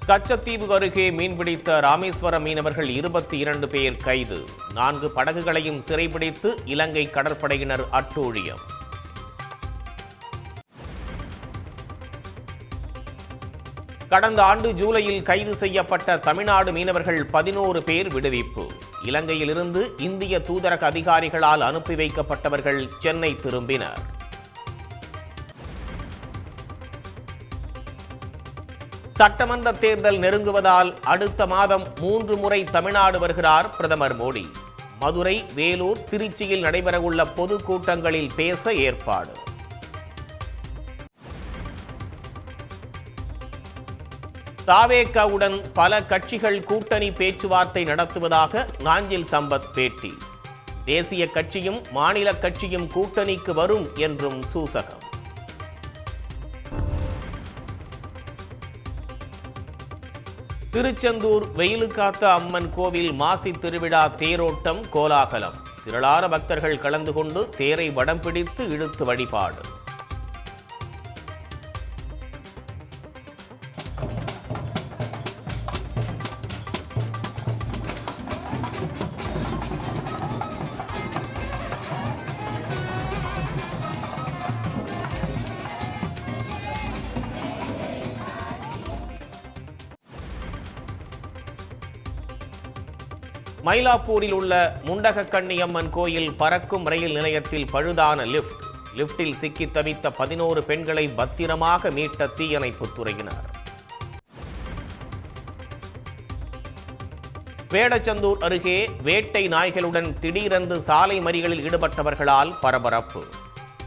கச்சத்தீவு அருகே மீன்பிடித்த ராமேஸ்வரம் மீனவர்கள் 22 பேர் கைது. 4 படகுகளையும் சிறைபிடித்து இலங்கை கடற்படையினர் அட்டூழியம். கடந்த ஆண்டு ஜூலையில் கைது செய்யப்பட்ட தமிழ்நாடு மீனவர்கள் 11 பேர் விடுவிப்பு. இலங்கையிலிருந்து இந்திய தூதரக அதிகாரிகளால் அனுப்பி வைக்கப்பட்டவர்கள் சென்னை திரும்பினர். சட்டமன்ற தேர்தல் நெருங்குவதால் அடுத்த மாதம் 3 முறை தமிழ்நாடு வருகிறார் பிரதமர் மோடி. மதுரை, வேலூர், திருச்சியில் நடைபெறவுள்ள பொதுக்கூட்டங்களில் பேச ஏற்பாடு. தாவேகாவுடன் பல கட்சிகள் கூட்டணி பேச்சுவார்த்தை நடத்துவதாக நாஞ்சில் சம்பத் பேட்டி. தேசிய கட்சியும் மாநில கட்சியும் கூட்டணிக்கு வரும் என்றும் சூசகம். திருச்செந்தூர் வெயிலுக்காத்த அம்மன் கோவில் மாசி திருவிழா தேரோட்டம் கோலாகலம். திரளான பக்தர்கள் கலந்து கொண்டு தேரை வடம் பிடித்து இழுத்து வழிபாடு. மயிலாப்பூரில் உள்ள முண்டகக்கண்ணியம்மன் கோயில் பறக்கும் ரயில் நிலையத்தில் பழுதான லிப்டில் சிக்கி தவித்த 11 பெண்களை பத்திரமாக மீட்ட தீயணைப்புத் துறையினர். வேடச்சந்தூர் அருகே வேட்டை நாய்களுடன் திடீரென்று சாலை மறியலில் ஈடுபட்டவர்களால் பரபரப்பு.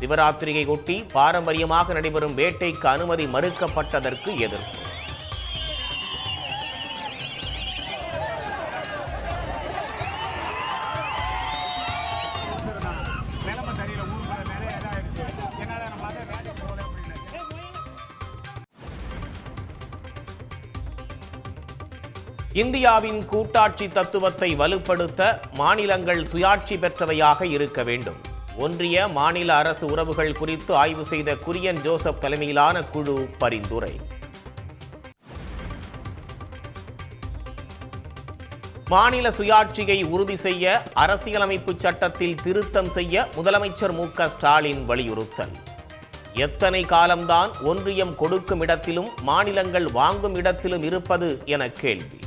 சிவராத்திரியை ஒட்டி பாரம்பரியமாக நடைபெறும் வேட்டைக்கு அனுமதி மறுக்கப்பட்டதற்கு எதிர்ப்பு. இந்தியாவின் கூட்டாட்சி தத்துவத்தை வலுப்படுத்த மாநிலங்கள் சுயாட்சி பெற்றவையாக இருக்க வேண்டும். ஒன்றிய மாநில அரசு உறவுகள் குறித்து ஆய்வு செய்த குரியன் ஜோசப் தலைமையிலான குழு பரிந்துரை. மாநில சுயாட்சியை உறுதி செய்ய அரசியலமைப்பு சட்டத்தில் திருத்தம் செய்ய முதலமைச்சர் மு.க.ஸ்டாலின் வலியுறுத்தல். எத்தனை காலம்தான் ஒன்றியம் கொடுக்கும் இடத்திலும் மாநிலங்கள் வாங்கும் இடத்திலும் இருப்பது என கேள்வி.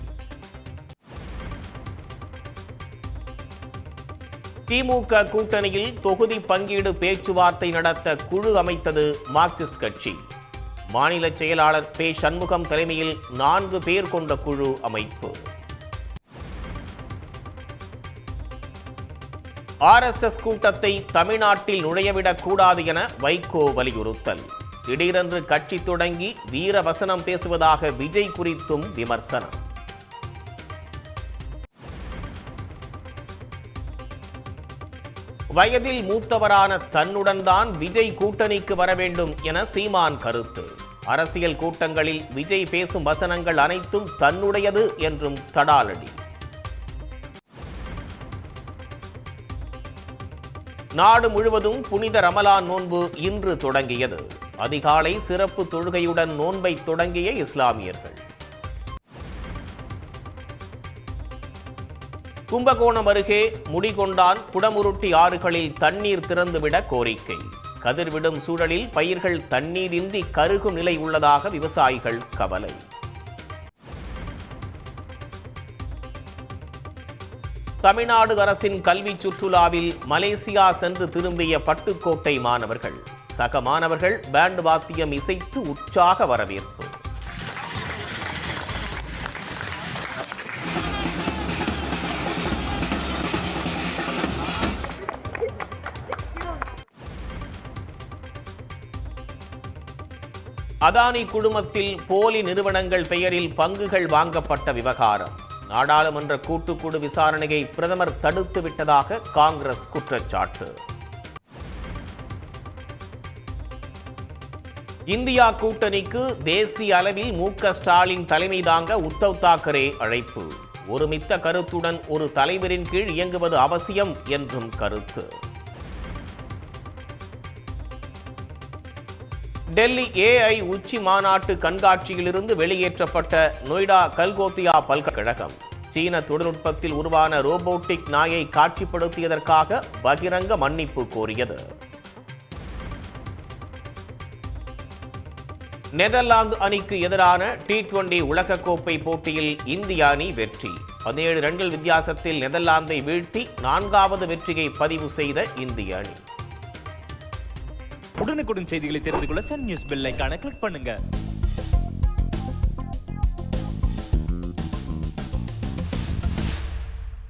திமுக கூட்டணியில் தொகுதி பங்கீடு பேச்சுவார்த்தை நடத்த குழு அமைத்தது மார்க்சிஸ்ட் கட்சி. மாநில செயலாளர் பே. சண்முகம் தலைமையில் 4 பேர் கொண்ட குழு அமைப்பு. RSS கூட்டத்தை தமிழ்நாட்டில் நுழையவிடக் கூடாது என வைகோ வலியுறுத்தல். திடீரென்று கட்சி தொடங்கி வீரவசனம் பேசுவதாக விஜய் குறித்தும் விமர்சனம். வயதில் மூத்தவரான தன்னுடன் தான் விஜய் கூட்டணிக்கு வர வேண்டும் என சீமான் கருத்து. அரசியல் கூட்டங்களில் விஜய் பேசும் வசனங்கள் அனைத்தும் தன்னுடையது என்றும் தடாலடி. நாடு முழுவதும் புனித ரமலான் நோன்பு இன்று தொடங்கியது. அதிகாலை சிறப்பு தொழுகையுடன் நோன்பை தொடங்கிய இஸ்லாமியர்கள். கும்பகோணம் அருகே முடிகொண்டான், புடமுருட்டி ஆறுகளில் தண்ணீர் திறந்துவிட கோரிக்கை. கதிர்விடும் சூழலில் பயிர்கள் தண்ணீரின்றி கருகும் நிலை உள்ளதாக விவசாயிகள் கவலை. தமிழ்நாடு அரசின் கல்வி சுற்றுலாவில் மலேசியா சென்று திரும்பிய பட்டுக்கோட்டை மாணவர்கள். சக மாணவர்கள் பேண்ட் வாத்தியம் இசைத்து உற்சாக வரவேற்பு. அதானி குழுமத்தில் போலி நிறுவனங்கள் பெயரில் பங்குகள் வாங்கப்பட்ட விவகாரம். நாடாளுமன்ற கூட்டுக்குழு விசாரணையை பிரதமர் தடுத்து விட்டதாக காங்கிரஸ் குற்றச்சாட்டு. இந்தியா கூட்டணிக்கு தேசிய அளவில் மு.க.ஸ்டாலின் தலைமை தாங்க உத்தவ் தாக்கரே அழைப்பு. ஒருமித்த கருத்துடன் ஒரு தலைவரின் கீழ் இயங்குவது அவசியம் என்றும் கருத்து. டெல்லி ஏஐ உச்சி மாநாட்டு கண்காட்சியிலிருந்து வெளியேற்றப்பட்ட நொய்டா கல்கோத்தியா பல்கலைக்கழகம் சீன தொழில்நுட்பத்தில் உருவான ரோபோட்டிக் நாயை காட்சிப்படுத்தியதற்காக பகிரங்க மன்னிப்பு கோரியது. நெதர்லாந்து அணிக்கு எதிரான T20 உலகக்கோப்பை போட்டியில் இந்திய அணி வெற்றி. 17 ரன்கள் வித்தியாசத்தில் நெதர்லாந்தை வீழ்த்தி 4வது வெற்றியை பதிவு செய்த இந்திய அணி. உடனுக்குடன் செய்திகளை தெரிந்து கொள்ள சன் நியூஸ் பெல் ஐகானை கிளிக் பண்ணுங்க.